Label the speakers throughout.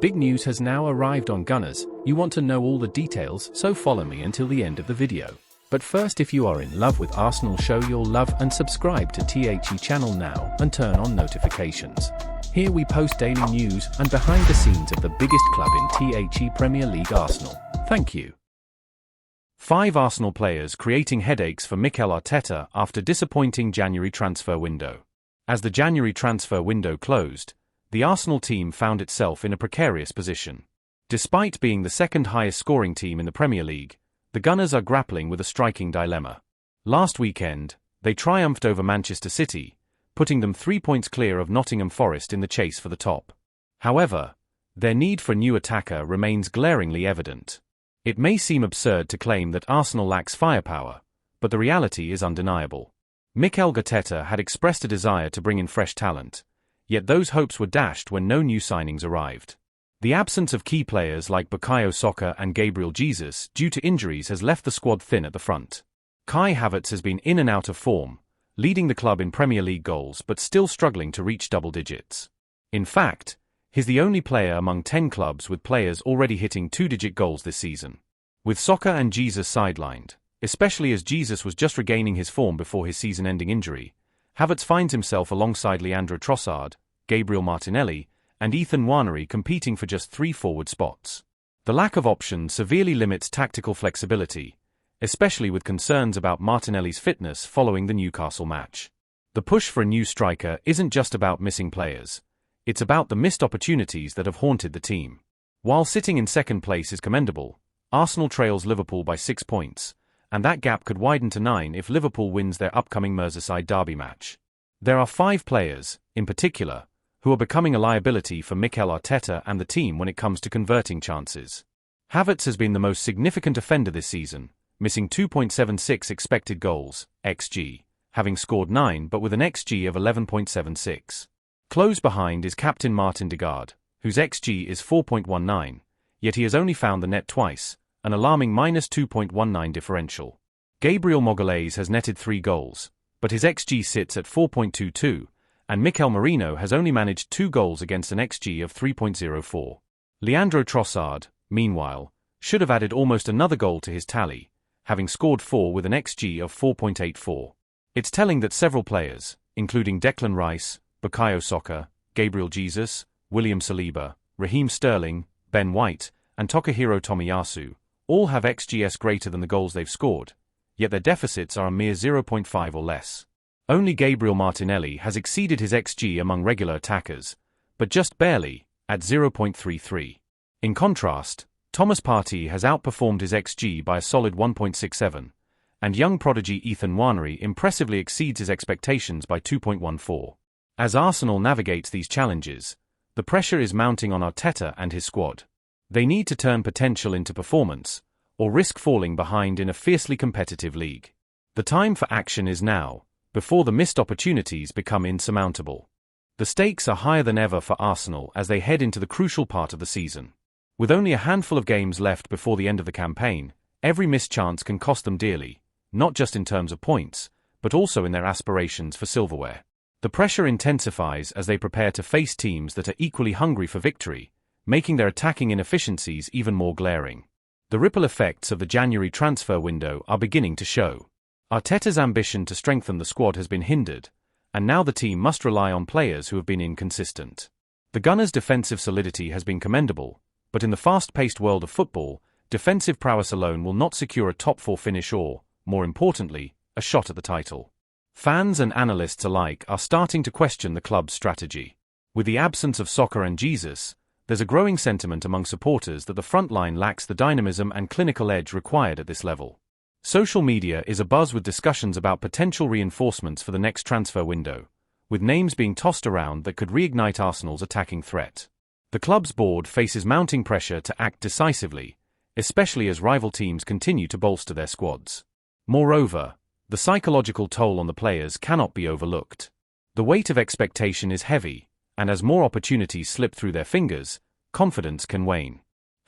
Speaker 1: Big news has now arrived on Gunners. You want to know all the details, so follow me until the end of the video. But first, if you are in love with Arsenal, show your love and subscribe to THE channel now and turn on notifications. Here we post daily news and behind the scenes of the biggest club in THE Premier League, Arsenal. Thank you. 5 Arsenal players creating headaches for Mikel Arteta after disappointing January transfer window. As the January transfer window closed, the Arsenal team found itself in a precarious position. Despite being the second highest scoring team in the Premier League, the Gunners are grappling with a striking dilemma. Last weekend, they triumphed over Manchester City, putting them 3 points clear of Nottingham Forest in the chase for the top. However, their need for a new attacker remains glaringly evident. It may seem absurd to claim that Arsenal lacks firepower, but the reality is undeniable. Mikel Arteta had expressed a desire to bring in fresh talent, yet those hopes were dashed when no new signings arrived. The absence of key players like Bukayo Saka and Gabriel Jesus due to injuries has left the squad thin at the front. Kai Havertz has been in and out of form, leading the club in Premier League goals but still struggling to reach double digits. In fact, he's the only player among 10 clubs with players already hitting 2-digit goals this season. With Saka and Jesus sidelined, especially as Jesus was just regaining his form before his season-ending injury, Havertz finds himself alongside Leandro Trossard, Gabriel Martinelli, and Ethan Nwaneri competing for just 3 forward spots. The lack of options severely limits tactical flexibility, especially with concerns about Martinelli's fitness following the Newcastle match. The push for a new striker isn't just about missing players, it's about the missed opportunities that have haunted the team. While sitting in second place is commendable, Arsenal trails Liverpool by 6 points, and that gap could widen to 9 if Liverpool wins their upcoming Merseyside derby match. There are 5 players, in particular, who are becoming a liability for Mikel Arteta and the team when it comes to converting chances. Havertz has been the most significant offender this season, missing 2.76 expected goals, XG, having scored 9 but with an XG of 11.76. Close behind is captain Martin Odegaard, whose XG is 4.19, yet he has only found the net twice, an alarming -2.19 differential. Gabriel Magalhaes has netted 3 goals, but his XG sits at 4.22, and Mikel Merino has only managed 2 goals against an XG of 3.04. Leandro Trossard, meanwhile, should have added almost another goal to his tally, having scored 4 with an XG of 4.84. It's telling that several players, including Declan Rice, Bukayo Saka, Gabriel Jesus, William Saliba, Raheem Sterling, Ben White, and Takahiro Tomiyasu, all have XGs greater than the goals they've scored, yet their deficits are a mere 0.5 or less. Only Gabriel Martinelli has exceeded his XG among regular attackers, but just barely, at 0.33. In contrast, Thomas Partey has outperformed his XG by a solid 1.67, and young prodigy Ethan Nwaneri impressively exceeds his expectations by 2.14. As Arsenal navigates these challenges, the pressure is mounting on Arteta and his squad. They need to turn potential into performance, or risk falling behind in a fiercely competitive league. The time for action is now, before the missed opportunities become insurmountable. The stakes are higher than ever for Arsenal as they head into the crucial part of the season. With only a handful of games left before the end of the campaign, every missed chance can cost them dearly, not just in terms of points, but also in their aspirations for silverware. The pressure intensifies as they prepare to face teams that are equally hungry for victory, making their attacking inefficiencies even more glaring. The ripple effects of the January transfer window are beginning to show. Arteta's ambition to strengthen the squad has been hindered, and now the team must rely on players who have been inconsistent. The Gunners' defensive solidity has been commendable, but in the fast-paced world of football, defensive prowess alone will not secure a top-4 finish or, more importantly, a shot at the title. Fans and analysts alike are starting to question the club's strategy. With the absence of Saka and Jesus, there's a growing sentiment among supporters that the front line lacks the dynamism and clinical edge required at this level. Social media is abuzz with discussions about potential reinforcements for the next transfer window, with names being tossed around that could reignite Arsenal's attacking threat. The club's board faces mounting pressure to act decisively, especially as rival teams continue to bolster their squads. Moreover, the psychological toll on the players cannot be overlooked. The weight of expectation is heavy, and as more opportunities slip through their fingers, confidence can wane.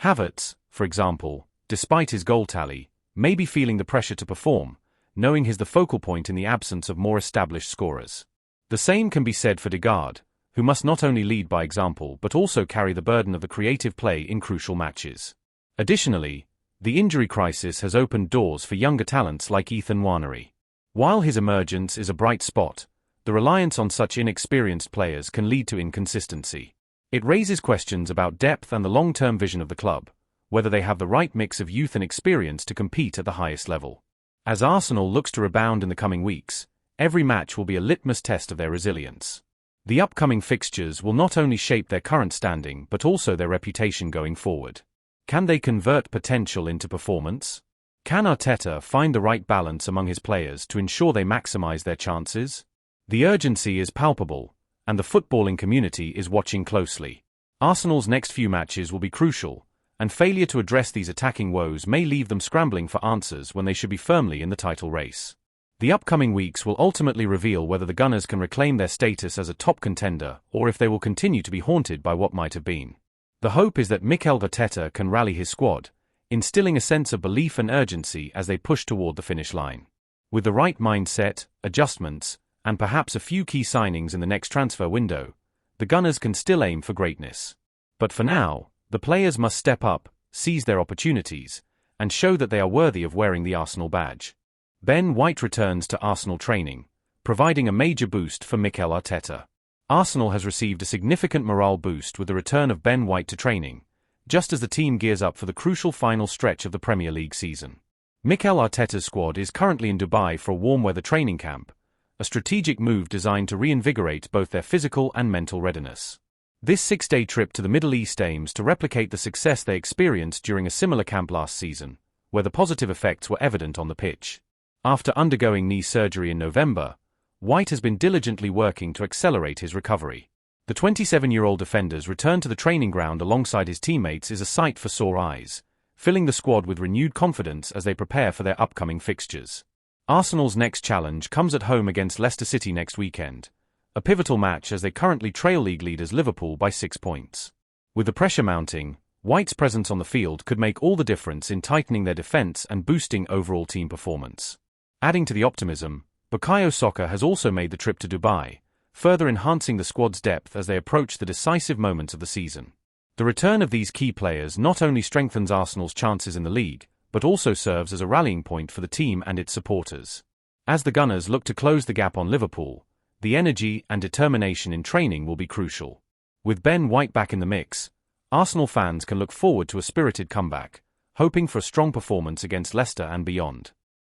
Speaker 1: Havertz, for example, despite his goal tally, may be feeling the pressure to perform, knowing he's the focal point in the absence of more established scorers. The same can be said for Odegaard, who must not only lead by example but also carry the burden of the creative play in crucial matches. Additionally, the injury crisis has opened doors for younger talents like Ethan Nwaneri. While his emergence is a bright spot, the reliance on such inexperienced players can lead to inconsistency. It raises questions about depth and the long-term vision of the club, whether they have the right mix of youth and experience to compete at the highest level. As Arsenal looks to rebound in the coming weeks, every match will be a litmus test of their resilience. The upcoming fixtures will not only shape their current standing but also their reputation going forward. Can they convert potential into performance? Can Arteta find the right balance among his players to ensure they maximize their chances? The urgency is palpable, and the footballing community is watching closely. Arsenal's next few matches will be crucial, and failure to address these attacking woes may leave them scrambling for answers when they should be firmly in the title race. The upcoming weeks will ultimately reveal whether the Gunners can reclaim their status as a top contender or if they will continue to be haunted by what might have been. The hope is that Mikel Arteta can rally his squad, instilling a sense of belief and urgency as they push toward the finish line. With the right mindset, adjustments, and perhaps a few key signings in the next transfer window, the Gunners can still aim for greatness. But for now, the players must step up, seize their opportunities, and show that they are worthy of wearing the Arsenal badge. Ben White returns to Arsenal training, providing a major boost for Mikel Arteta. Arsenal has received a significant morale boost with the return of Ben White to training, just as the team gears up for the crucial final stretch of the Premier League season. Mikel Arteta's squad is currently in Dubai for a warm-weather training camp, a strategic move designed to reinvigorate both their physical and mental readiness. This 6-day trip to the Middle East aims to replicate the success they experienced during a similar camp last season, where the positive effects were evident on the pitch. After undergoing knee surgery in November, White has been diligently working to accelerate his recovery. The 27-year-old defender's return to the training ground alongside his teammates is a sight for sore eyes, filling the squad with renewed confidence as they prepare for their upcoming fixtures. Arsenal's next challenge comes at home against Leicester City next weekend, a pivotal match as they currently trail league leaders Liverpool by 6 points. With the pressure mounting, White's presence on the field could make all the difference in tightening their defense and boosting overall team performance. Adding to the optimism, Bukayo Saka has also made the trip to Dubai, further enhancing the squad's depth as they approach the decisive moments of the season. The return of these key players not only strengthens Arsenal's chances in the league, but also serves as a rallying point for the team and its supporters. As the Gunners look to close the gap on Liverpool, the energy and determination in training will be crucial. With Ben White back in the mix, Arsenal fans can look forward to a spirited comeback, hoping for a strong performance against Leicester and beyond.